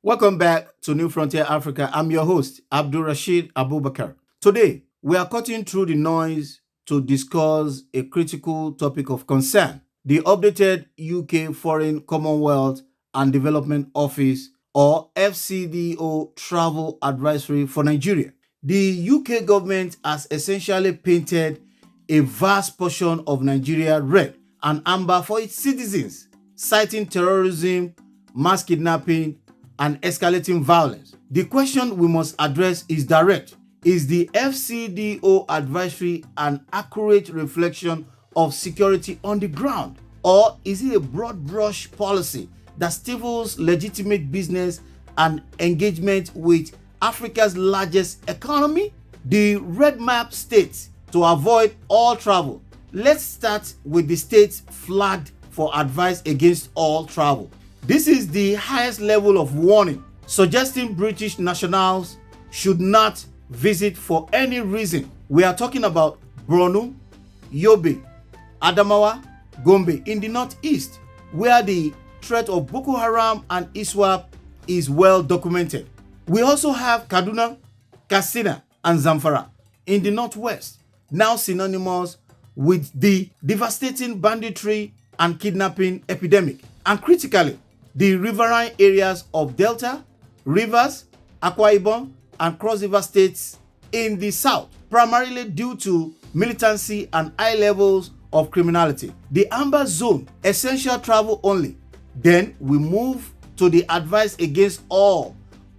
Welcome back to New Frontier Africa. I'm your host, AbdulRasheed Abubakar. Today, we are cutting through the noise to discuss a critical topic of concern: the updated UK Foreign, Commonwealth and Development Office, or FCDO, travel advisory for Nigeria. The UK government has essentially painted a vast portion of Nigeria red and amber for its citizens, citing terrorism, mass kidnapping, and escalating violence. The question we must address is direct. Is the FCDO advisory an accurate reflection of security on the ground? Or is it a broad brush policy that stifles legitimate business and engagement with Africa's largest economy? The red map states to avoid all travel. Let's start with the states flagged for advice against all travel. This is the highest level of warning, suggesting British nationals should not visit for any reason. We are talking about Borno, Yobe, Adamawa, Gombe in the northeast, where the threat of Boko Haram and ISWAP is well documented. We also have Kaduna, Katsina, and Zamfara in the northwest, now synonymous with the devastating banditry and kidnapping epidemic. And critically, the riverine areas of Delta, Rivers, Akwa Ibom, and Cross River states in the south, primarily due to militancy and high levels of criminality. The amber zone, essential travel only. Then we move to the advice against all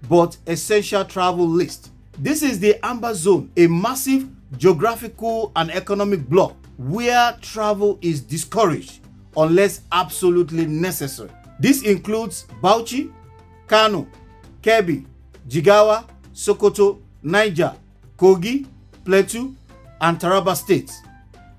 but essential travel list. This is the amber zone, a massive geographical and economic bloc where travel is discouraged unless absolutely necessary. This includes Bauchi, Kano, Kebbi, Jigawa, Sokoto, Niger, Kogi, Plateau, and Taraba states.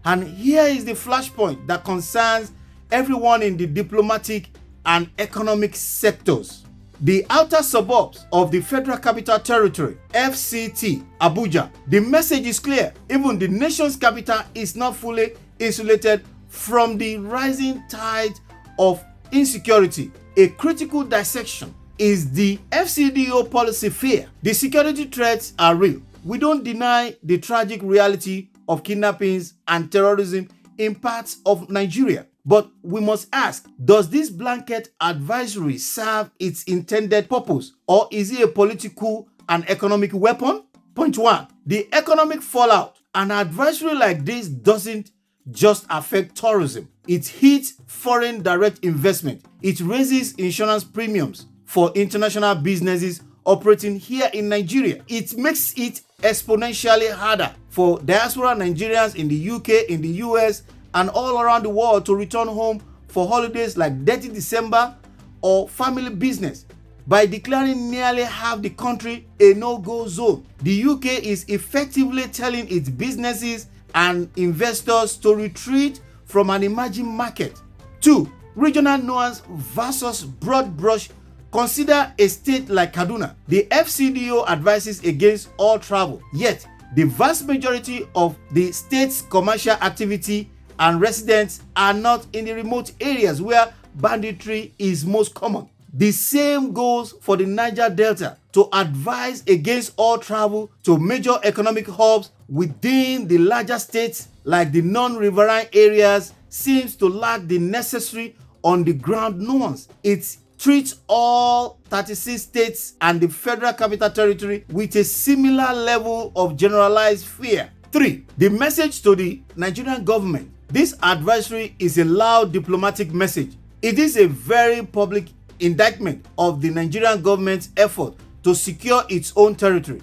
And here is the flashpoint that concerns everyone in the diplomatic and economic sectors. The outer suburbs of the Federal Capital Territory, FCT, Abuja. The message is clear. Even the nation's capital is not fully insulated from the rising tide of insecurity. A critical dissection is the FCDO policy fair. The security threats are real. We don't deny the tragic reality of kidnappings and terrorism in parts of Nigeria. But we must ask, does this blanket advisory serve its intended purpose, or is it a political and economic weapon? Point one, the economic fallout. An advisory like this doesn't just affect tourism. It hits foreign direct investment. It raises insurance premiums for international businesses operating here in Nigeria. It makes it exponentially harder for diaspora Nigerians in the UK, in the US, and all around the world to return home for holidays like Dirty December or family business. By declaring nearly half the country a no-go zone, the UK is effectively telling its businesses and investors to retreat from an emerging market. 2. Regional nuance versus broad brush. Consider a state like Kaduna. The FCDO advises against all travel, yet the vast majority of the state's commercial activity and residents are not in the remote areas where banditry is most common. The same goes for the Niger Delta, to advise against all travel to major economic hubs within the larger states like the non-riverine areas seems to lack the necessary on-the-ground nuance. It treats all 36 states and the Federal Capital Territory with a similar level of generalized fear. 3. The message to the Nigerian government. This advisory is a loud diplomatic message. It is a very public indictment of the Nigerian government's effort to secure its own territory.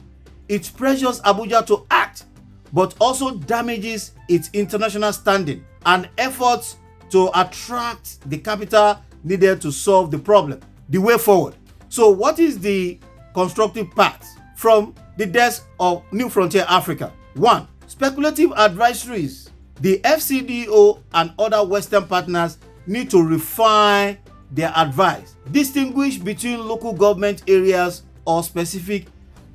It pressures Abuja to act, but also damages its international standing and efforts to attract the capital needed to solve the problem. The way forward. So what is the constructive path from the desk of New Frontier Africa? 1. Speculative advisories. The FCDO and other Western partners need to refine their advice, distinguish between local government areas or specific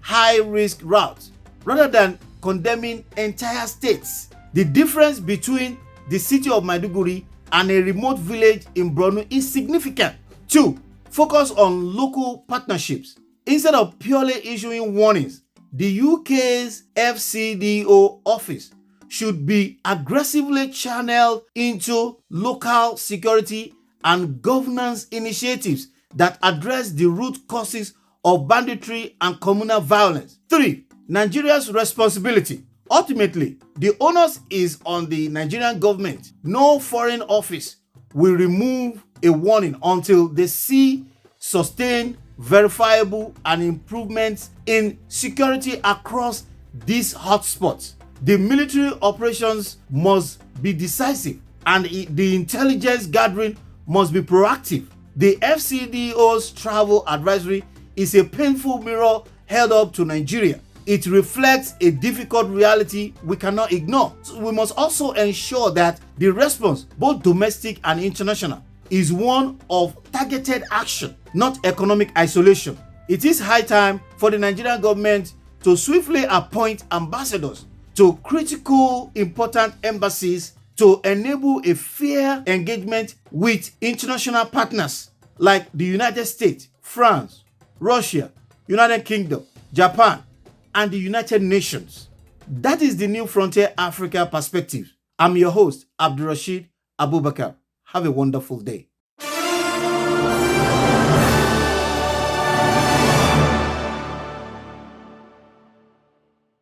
high-risk routes, rather than condemning entire states. The difference between the city of Maiduguri and a remote village in Borno is significant. 2. Focus on local partnerships. Instead of purely issuing warnings, the UK's FCDO office should be aggressively channeled into local security and governance initiatives that address the root causes of banditry and communal violence. 3. Nigeria's responsibility. Ultimately, the onus is on the Nigerian government. No foreign office will remove a warning until they see sustained, verifiable, and improvements in security across these hotspots. The military operations must be decisive and the intelligence gathering must be proactive. The FCDO's travel advisory is a painful mirror held up to Nigeria. It reflects a difficult reality we cannot ignore. So we must also ensure that the response, both domestic and international, is one of targeted action, not economic isolation. It is high time for the Nigerian government to swiftly appoint ambassadors to critical important embassies to enable a fair engagement with international partners like the United States, France, Russia, United Kingdom, Japan, and the United Nations. That is the New Frontier Africa Perspective. I'm your host, AbdulRasheed Abubakar. Have a wonderful day.